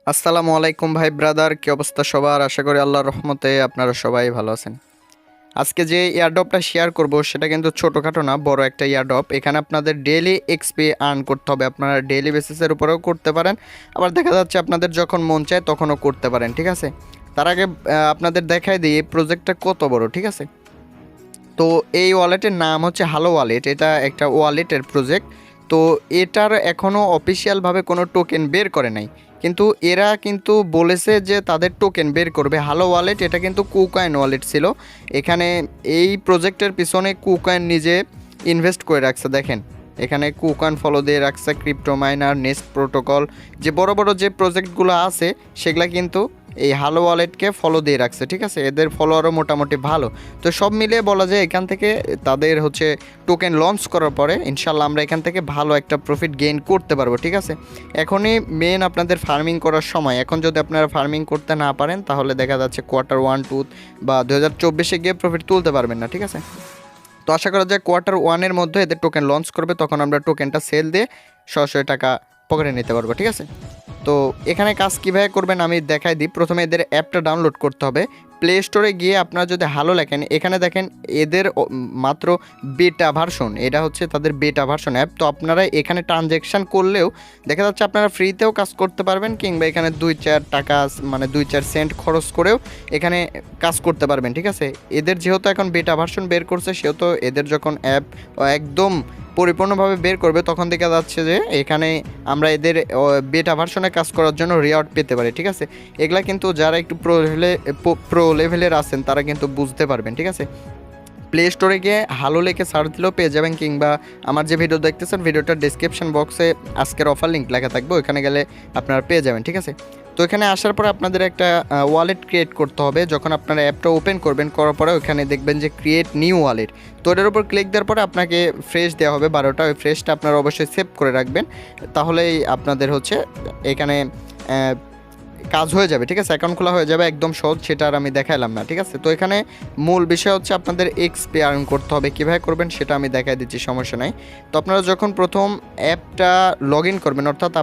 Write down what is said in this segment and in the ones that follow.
আসসালামু আলাইকুম ভাই ব্রাদার, কি অবস্থা সবার? আশা করি আল্লাহর রহমতে আপনারা সবাই ভালো আছেন। আজকে যে এয়ারড্রপটা শেয়ার করব সেটা কিন্তু ছোটোখাটো না, বড় একটা এয়ারড্রপ। এখানে আপনাদের ডেইলি এক্সপি আর্ন করতে হবে। আপনারা ডেইলি বেসিসের উপরেও করতে পারেন, আবার দেখা যাচ্ছে আপনাদের যখন মন চায় তখনও করতে পারেন। ঠিক আছে, তার আগে আপনাদের দেখাই দিই এই প্রজেক্টটা কত বড়। ঠিক আছে, তো এই ওয়ালেটের নাম হচ্ছে হ্যালো ওয়ালেট। এটা একটা ওয়ালেটের প্রজেক্ট। তো এটার এখনও অফিসিয়ালভাবে কোনো টোকেন বের করে নাই, কিন্তু এরা কিন্তু বলেছে যে তাদের টোকেন বের করবে। হ্যালো ওয়ালেট এটা কিন্তু কুকয়েন ওয়ালেট ছিল। এখানে এই প্রজেক্টের পিছনে কুকয়েন নিজে ইনভেস্ট করে রাখছে। দেখেন এখানে কুকয়েন ফলো দিয়ে রাখছে, ক্রিপ্টো মাইনার, নেস্ট প্রোটোকল, যে বড় বড় যে প্রজেক্টগুলো আছে সেগুলো কিন্তু এই হ্যালো ওয়ালেটকে ফলো দিয়ে রাখছে। ঠিক আছে, এদের ফলোয়ারও মোটামুটি ভালো। তো সব মিলিয়ে বলা যায় এখান থেকে তাদের হচ্ছে টোকেন লঞ্চ করার পরে ইনশাল্লাহ আমরা এখান থেকে ভালো একটা প্রফিট গেইন করতে পারবো। ঠিক আছে, এখনই মেন আপনাদের ফার্মিং করার সময়। এখন যদি আপনারা ফার্মিং করতে না পারেন তাহলে দেখা যাচ্ছে কোয়ার্টার 1 2 বা 2024-এ গিয়ে প্রফিট তুলতে পারবেন না। ঠিক আছে, তো আশা করা যায় কোয়ার্টার 1-এর মধ্যে এদের টোকেন লঞ্চ করবে, তখন আমরা টোকেনটা সেল দিয়ে সরাসরি টাকা পকেটে নিতে পারবো। ঠিক আছে, তো এখানে কাজ কীভাবে করবেন আমি দেখাই দিই। প্রথমে এদের অ্যাপটা ডাউনলোড করতে হবে। প্লে স্টোরে গিয়ে আপনারা যদি হ্যালো লেখেন, এখানে দেখেন এদের মাত্র বেটা ভার্সন, এটা হচ্ছে তাদের বেটা ভার্সন অ্যাপ। তো আপনারা এখানে ট্রানজ্যাকশান করলেও দেখা যাচ্ছে আপনারা ফ্রিতেও কাজ করতে পারবেন, কিংবা এখানে 2-4 টাকা মানে 2-4 সেন্ট খরচ করেও এখানে কাজ করতে পারবেন। ঠিক আছে, এদের যেহেতু এখন বেটা ভার্সন বের করছে, সেহেতু এদের যখন অ্যাপ একদম পরিপূর্ণভাবে বের করবে তখন দেখা যাচ্ছে যে এখানে আমরা এদের বেটা ভার্সনে কাজ করার জন্য রিওয়ার্ড পেতে পারি। ঠিক আছে, এগুলা কিন্তু যারা একটু প্রো লেভেলের আছেন তারা কিন্তু বুঝতে পারবেন। ঠিক আছে, প্লে স্টোরে গিয়ে হ্যালো লিখে সার্চ দিলেও পেয়ে যাবেন, কিংবা আমার যে ভিডিও দেখতেছেন ভিডিওটার ডেসক্রিপশন বক্সে আজকের অফার লিঙ্ক লেখা থাকবে, ওইখানে গেলে আপনারা পেয়ে যাবেন। ঠিক আছে, তো এখানে আসার পরে আপনাদের একটা ওয়ালেট ক্রিয়েট করতে হবে। যখন আপনারা অ্যাপটা ওপেন করবেন, করার পরে ওইখানে দেখবেন যে ক্রিয়েট নিউ ওয়ালেট। তো এটার উপর ক্লিক দেওয়ার পরে আপনাকে ফ্রেশ দেওয়া হবে 12টা। ওই ফ্রেশটা আপনারা অবশ্যই সেভ করে রাখবেন, তাহলেই আপনাদের হচ্ছে এখানে কাজ হয়ে যাবে। ঠিক আছে, অ্যাকাউন্ট খোলা হয়ে যাবে, একদম সহজ। সেটা আর আমি দেখাইলাম না। ঠিক আছে, তো এখানে মূল বিষয় হচ্ছে আপনাদের এক্সপি আর্ন করতে হবে। কীভাবে করবেন সেটা আমি দেখাই দিচ্ছি, সমস্যা নাই। তো আপনারা যখন প্রথম অ্যাপটা লগ ইন করবেন, অর্থাৎ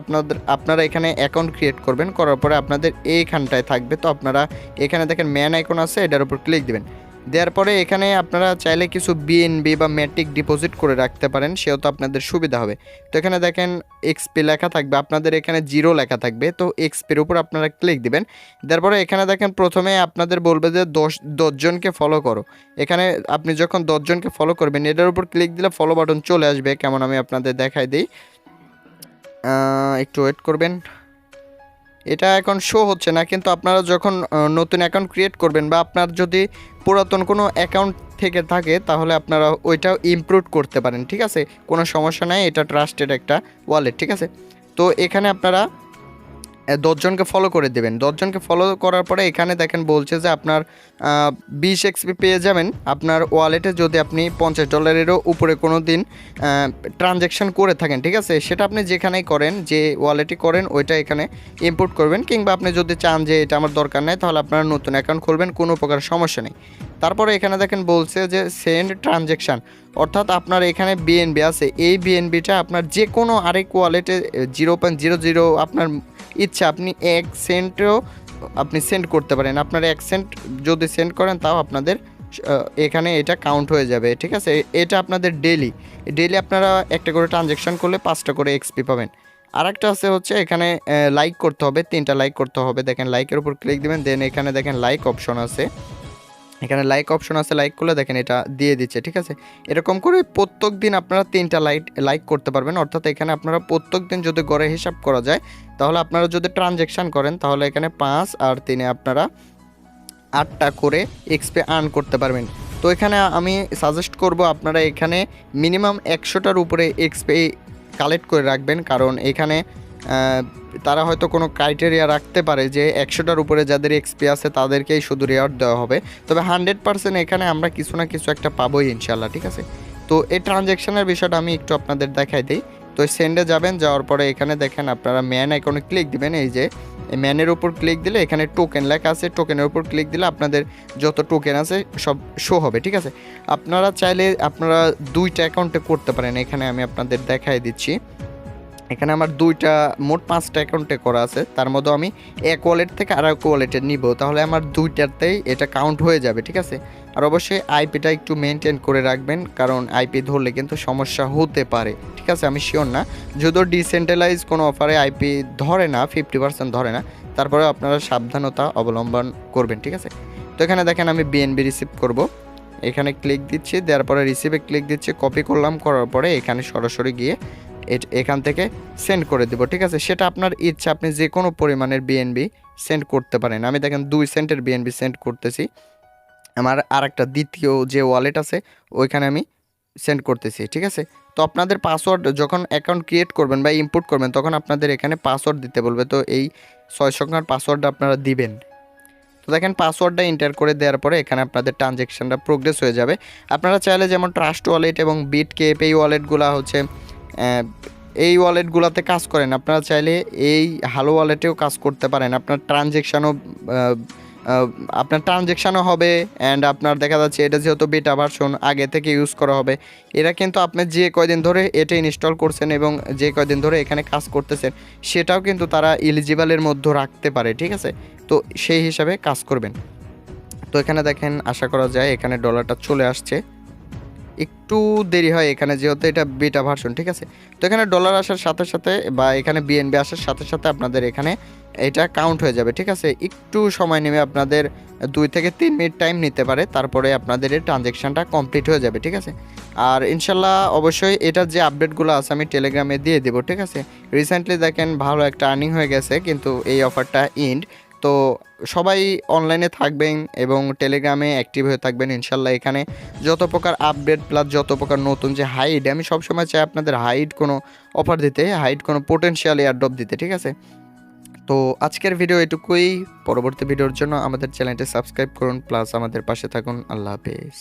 আপনারা এখানে অ্যাকাউন্ট ক্রিয়েট করবেন, করার পরে আপনাদের এইখানটায় থাকবে। তো আপনারা এখানে দেখেন ম্যান আইকন আছে, এটার উপর ক্লিক দেবেন। দেওয়ার পরে এখানে আপনারা চাইলে কিছু বিএনবি বা ম্যাট্রিক ডিপোজিট করে রাখতে পারেন, সেও তো আপনাদের সুবিধা হবে। তো এখানে দেখেন এক্সপি লেখা থাকবে, আপনাদের এখানে 0 লেখা থাকবে। তো এক্সপির উপর আপনারা ক্লিক দিবেন। তারপরে এখানে দেখেন প্রথমে আপনাদের বলবে যে 10 জনকে ফলো করো। এখানে আপনি যখন 10 জনকে ফলো করবেন, এটার উপর ক্লিক দিলে ফলো বাটন চলে আসবে। কেমন আমি আপনাদের দেখাই দিই, একটু ওয়েট করবেন। এটা এখন শো হচ্ছে না, কিন্তু আপনারা যখন নতুন অ্যাকাউন্ট ক্রিয়েট করবেন, বা আপনার যদি পুরাতন কোনো অ্যাকাউন্ট থেকে থাকে, তাহলে আপনারা ওইটাও ইমপ্রুভ করতে পারেন। ঠিক আছে, কোনো সমস্যা নাই, এটা ট্রাস্টেড একটা ওয়ালেট। ঠিক আছে, তো এখানে আপনারা 10 জনকে ফলো করে দেবেন। 10 জনকে ফলো করার পরে এখানে দেখেন বলছে যে আপনার 20 এক্সপি পেয়ে যাবেন আপনার ওয়ালেটে, যদি আপনি $50-এরও উপরে কোনো দিন ট্রানজ্যাকশান করে থাকেন। ঠিক আছে, সেটা আপনি যেখানেই করেন, যে ওয়ালেটে করেন ওইটা এখানে ইম্পোর্ট করবেন, কিংবা আপনি যদি চান যে এটা আমার দরকার নেই, তাহলে আপনারা নতুন অ্যাকাউন্ট খুলবেন, কোনো প্রকার সমস্যা নেই। তারপরে এখানে দেখেন বলছে যে সেন্ড ট্রানজ্যাকশান, অর্থাৎ আপনার এখানে বিএনবি আছে, এই বিএনবিটা আপনার যে কোনো আরেক ওয়ালেটে 0.00 আপনার ইচ্ছা আপনি 1 সেন্টও আপনি সেন্ড করতে পারেন। আপনার 1 সেন্ট যদি সেন্ড করেন তাও আপনাদের এখানে এটা কাউন্ট হয়ে যাবে। ঠিক আছে, এটা আপনাদের ডেইলি আপনারা একটা করে ট্রানজ্যাকশান করলে 5টা করে এক্সপি পাবেন। আরেকটা আছে হচ্ছে এখানে লাইক করতে হবে, 3টা লাইক করতে হবে। দেখেন লাইকের উপর ক্লিক দেবেন, দেন এখানে দেখেন লাইক অপশন আছে, এখানে লাইক অপশন আছে, লাইক করলে দেখেন এটা দিয়ে দিচ্ছে। ঠিক আছে, এরকম করে প্রত্যেক দিন আপনারা 3টা লাইক করতে পারবেন। অর্থাৎ এখানে আপনারা প্রত্যেক দিন যদি গড়ে হিসাব করা যায়, তাহলে আপনারা যদি ট্রানজ্যাকশান করেন, তাহলে এখানে 5 আর 3 আপনারা 8টা করে এক্সপি আর্ন করতে পারবেন। তো এখানে আমি সাজেস্ট করব আপনারা এখানে মিনিমাম 100টার উপরে এক্সপি কালেক্ট করে রাখবেন, কারণ এখানে তারা হয়তো কোনো ক্রাইটেরিয়া রাখতে পারে যে 100টার উপরে যাদের এক্সপি আছে তাদেরকেই শুধু রিওয়ার্ড দেওয়া হবে। তবে 100% এখানে আমরা কিছু না কিছু একটা পাবোই ইনশাল্লাহ। ঠিক আছে, তো এই ট্রানজ্যাকশানের বিষয়টা আমি একটু আপনাদের দেখাই দিই। তো সেন্ডে যাবেন, যাওয়ার পরে এখানে দেখেন আপনারা ম্যান আইকনে ক্লিক দিবেন। এই যে ম্যানের উপর ক্লিক দিলে এখানে টোকেন লেখা আছে, টোকেনের উপর ক্লিক দিলে আপনাদের যত টোকেন আছে সব শো হবে। ঠিক আছে, আপনারা চাইলে আপনারা 2টা অ্যাকাউন্টে করতে পারেন, এখানে আমি আপনাদের দেখাই দিচ্ছি। এখানে আমার মোট 5টা অ্যাকাউন্টে করা আছে, তার মধ্যে আমি এক ওয়ালেট থেকে আর এক ওয়ালেটে নিব, তাহলে আমার 2টাতেই এটা কাউন্ট হয়ে যাবে, ঠিক আছে। আর অবশ্যই আইপিটা একটু মেনটেন করে রাখবেন, কারণ আইপি ধরলে কিন্তু সমস্যা হতে পারে, ঠিক আছে। আমি শিওর না, যদিও ডিসেন্ট্রালাইজ কোনো অফারে আইপি ধরে না, 50% ধরে না, তারপরে আপনারা সাবধানতা অবলম্বন করবেন, ঠিক আছে। তো এখানে দেখেন আমি বিএনবি রিসিভ করব, এখানে ক্লিক দিচ্ছি, দেওয়ার পরে রিসিভে ক্লিক দিচ্ছি, কপি করলাম, করার পরে এখানে সরাসরি গিয়ে এখান থেকে সেন্ড করে দেব, ঠিক আছে। সেটা আপনার ইচ্ছা, আপনি যে কোনো পরিমাণের বিএনবি সেন্ড করতে পারেন। আমি দেখেন 2 সেন্টের বিএনবি সেন্ড করতেছি, আমার আর একটা দ্বিতীয় যে ওয়ালেট আছে ওইখানে আমি সেন্ড করতেছি, ঠিক আছে। তো আপনাদের পাসওয়ার্ড যখন অ্যাকাউন্ট ক্রিয়েট করবেন বা ইনপুট করবেন, তখন আপনাদের এখানে পাসওয়ার্ড দিতে বলবে, তো এই 6 সংখ্যার পাসওয়ার্ডটা আপনারা দিবেন। তো দেখেন পাসওয়ার্ডটা এন্টার করে দেওয়ার পরে এখানে আপনাদের ট্রানজ্যাকশনটা প্রোগ্রেস হয়ে যাবে। আপনারা চাইলে যেমন ট্রাস্ট ওয়ালেট এবং বিটকেপ এই ওয়ালেটগুলো হচ্ছে এই ওয়ালেটগুলোতে কাজ করেন, আপনারা চাইলে এই হ্যালো ওয়ালেটেও কাজ করতে পারেন। আপনার ট্রানজ্যাকশানও হবে, অ্যান্ড আপনার দেখা যাচ্ছে এটা যেহেতু বেটা ভার্সন আগে থেকে ইউজ করা হবে, এরা কিন্তু আপনি যে কয়দিন ধরে এটা ইনস্টল করছেন এবং যে কয়দিন ধরে এখানে কাজ করতেছেন সেটাও কিন্তু তারা এলিজিবলের মধ্যে রাখতে পারে, ঠিক আছে। তো সেই হিসাবে কাজ করবেন। তো এখানে দেখেন আশা করা যায় এখানে ডলারটা চলে আসছে, একটু দেরি হয় এখানে যেহেতু এটা বেটা ভার্সন, ঠিক আছে। তো এখানে ডলার আসার সাথে সাথে বা এখানে বিএনবি আসার সাথে সাথে আপনাদের এখানে এটা কাউন্ট হয়ে যাবে, ঠিক আছে। একটু সময় নেবে, আপনাদের 2 থেকে 3 মিনিট টাইম নিতে পারে, তারপরে আপনাদের এই ট্রানজ্যাকশানটা কমপ্লিট হয়ে যাবে, ঠিক আছে। আর ইনশাল্লাহ অবশ্যই এটার যে আপডেটগুলো আছে আমি টেলিগ্রামে দিয়ে দেবো, ঠিক আছে। রিসেন্টলি দেখেন ভালো একটা আর্নিং হয়ে গেছে, কিন্তু এই অফারটা এন্ড। তো সবাই অনলাইনে থাকবেন এবং টেলিগ্রামে অ্যাক্টিভ হয়ে থাকবেন ইনশাল্লাহ। এখানে যত প্রকার আপডেট প্লাস যত প্রকার নতুন যে হাইড, আমি সবসময় চাই আপনাদের হাইড কোনো অফার দিতে, হাইড কোনো পোটেনশিয়াল এয়ারড্রপ দিতে, ঠিক আছে। তো আজকের ভিডিও এটুকুই, পরবর্তী ভিডিওর জন্য আমাদের চ্যানেলটি সাবস্ক্রাইব করুন প্লাস আমাদের পাশে থাকুন। আল্লাহ হাফেজ।